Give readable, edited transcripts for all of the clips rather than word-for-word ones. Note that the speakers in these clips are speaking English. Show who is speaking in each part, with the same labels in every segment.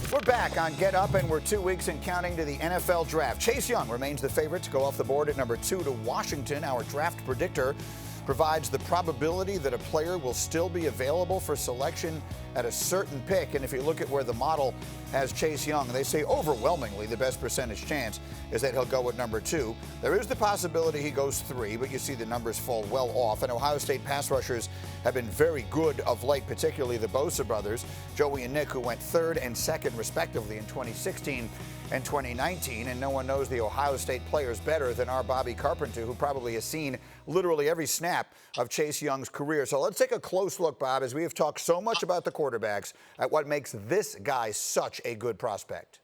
Speaker 1: We're back on Get Up, and we're 2 weeks and counting to the NFL Draft. Chase Young remains the favorite to go off the board at number 2 to Washington. Our draft predictor provides the probability that a player will still be available for selection at a certain pick. And if you look at where the model has Chase Young, they say overwhelmingly the best percentage chance is that he'll go at number 2. There is the possibility he goes 3, but you see the numbers fall well off. And Ohio State pass rushers have been very good of late, particularly the Bosa brothers, Joey and Nick, who went 3rd and 2nd respectively in 2016 and 2019. And no one knows the Ohio State players better than our Bobby Carpenter, who probably has seen literally every snap of Chase Young's career. So let's take a close look, Bob, as we have talked so much about the quarterbacks, at what makes this guy such a good prospect.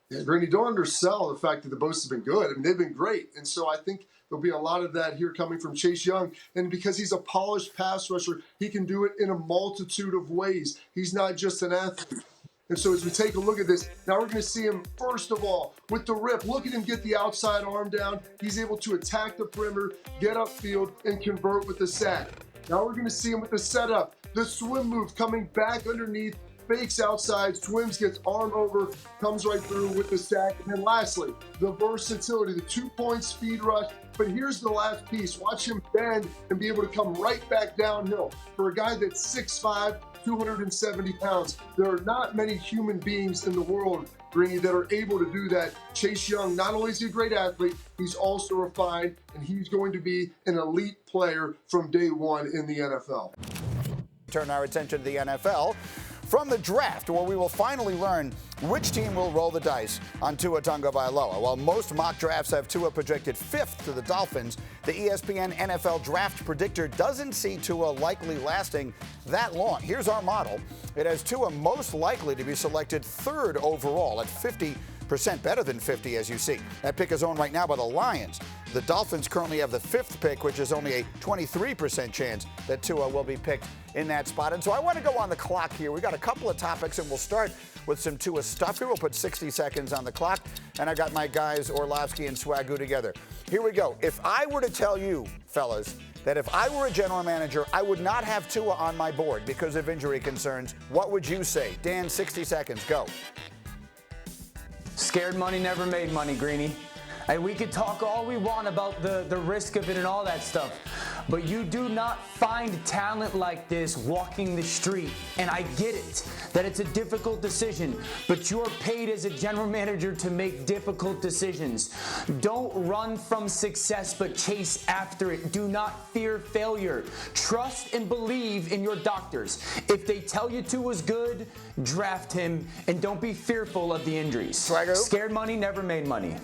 Speaker 2: Yeah, Greeny, don't undersell the fact that the Bosa's been good. I mean, they've been great. And so I think there'll be a lot of that here coming from Chase Young. And because he's a polished pass rusher, he can do it in a multitude of ways. He's not just an athlete. And so as we take a look at this, now we're going to see him, first of all, with the rip. Look at him get the outside arm down. He's able to attack the perimeter, get upfield, and convert with the sack. Now we're going to see him with the setup, the swim move, coming back underneath, fakes outside, swims, gets arm over, comes right through with the sack. And then lastly, the versatility, the 2-point speed rush. But here's the last piece. Watch him bend and be able to come right back downhill. For a guy that's 6'5", 270 pounds, there are not many human beings in the world, Greeny, that are able to do that. Chase Young, not only is he a great athlete, he's also refined, and he's going to be an elite player from day one in the NFL.
Speaker 1: Turn our attention to the NFL from the draft, where we will finally learn which team will roll the dice on Tua Tagovailoa. While most mock drafts have Tua projected 5th to the Dolphins, the ESPN NFL Draft Predictor doesn't see Tua likely lasting that long. Here's our model. It has Tua most likely to be selected 3rd overall at 50% better than 50, as you see. That pick is owned right now by the Lions. The Dolphins currently have the 5th pick, which is only a 23% chance that Tua will be picked in that spot. And so I want to go on the clock here. We got a couple of topics, and we'll start with some Tua stuff here. We'll put 60 seconds on the clock, and I got my guys Orlovsky and Swagoo together. Here we go. If I were to tell you, fellas, that if I were a general manager, I would not have Tua on my board because of injury concerns, what would you say? Dan, 60 seconds, go.
Speaker 3: Scared money never made money, Greeny. And we could talk all we want about the risk of it and all that stuff, but you do not find talent like this walking the street. And I get it, that it's a difficult decision, but you're paid as a general manager to make difficult decisions. Don't run from success, but chase after it. Do not fear failure. Trust and believe in your doctors. If they tell you Tua's good, draft him, and don't be fearful of the injuries.
Speaker 1: Swagger.
Speaker 3: Scared money never made money.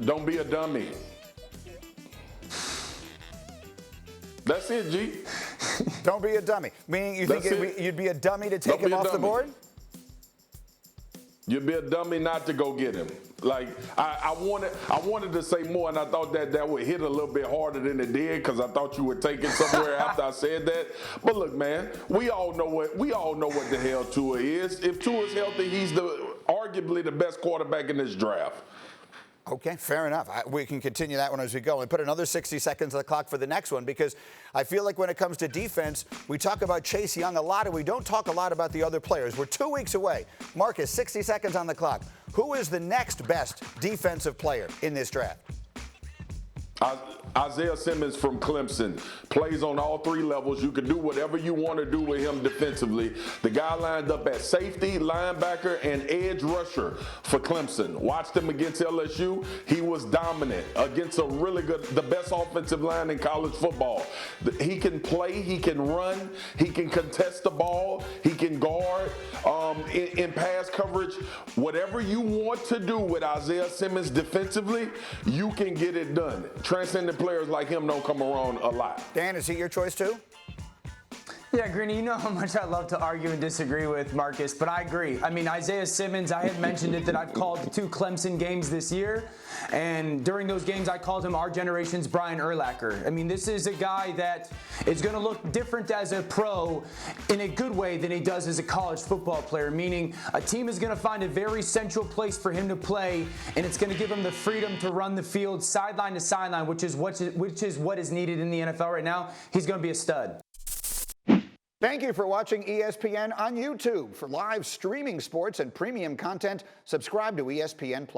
Speaker 4: Don't be a dummy. That's it, G.
Speaker 1: Don't be a dummy. Meaning you think you'd be a dummy to take him off the board?
Speaker 4: You'd be a dummy not to go get him. Like, I wanted to say more, and I thought that would hit a little bit harder than it did because I thought you would take it somewhere after I said that. But look, man, we all know what the hell Tua is. If Tua's healthy, he's arguably the best quarterback in this draft.
Speaker 1: Okay, fair enough. We can continue that one as we go and put another 60 seconds on the clock for the next one, because I feel like when it comes to defense, we talk about Chase Young a lot and we don't talk a lot about the other players. We're 2 weeks away. Marcus, 60 seconds on the clock. Who is the next best defensive player in this draft?
Speaker 4: Isaiah Simmons from Clemson plays on all 3 levels. You can do whatever you want to do with him defensively. The guy lined up at safety, linebacker, and edge rusher for Clemson. Watched him against LSU. He was dominant against the best offensive line in college football. He can play, he can run, he can contest the ball, he can guard in pass coverage. Whatever you want to do with Isaiah Simmons defensively, you can get it done. Transcendent players like him don't come around a lot.
Speaker 1: Dan, is he your choice too?
Speaker 3: Yeah, Greeny, you know how much I love to argue and disagree with Marcus, but I agree. I mean, Isaiah Simmons, I had mentioned it that I've called the 2 Clemson games this year, and during those games I called him our generation's Brian Urlacher. I mean, this is a guy that is going to look different as a pro in a good way than he does as a college football player, meaning a team is going to find a very central place for him to play, and it's going to give him the freedom to run the field sideline to sideline, which is what is needed in the NFL right now. He's going to be a stud.
Speaker 1: Thank you for watching ESPN on YouTube. For live streaming sports and premium content, subscribe to ESPN+.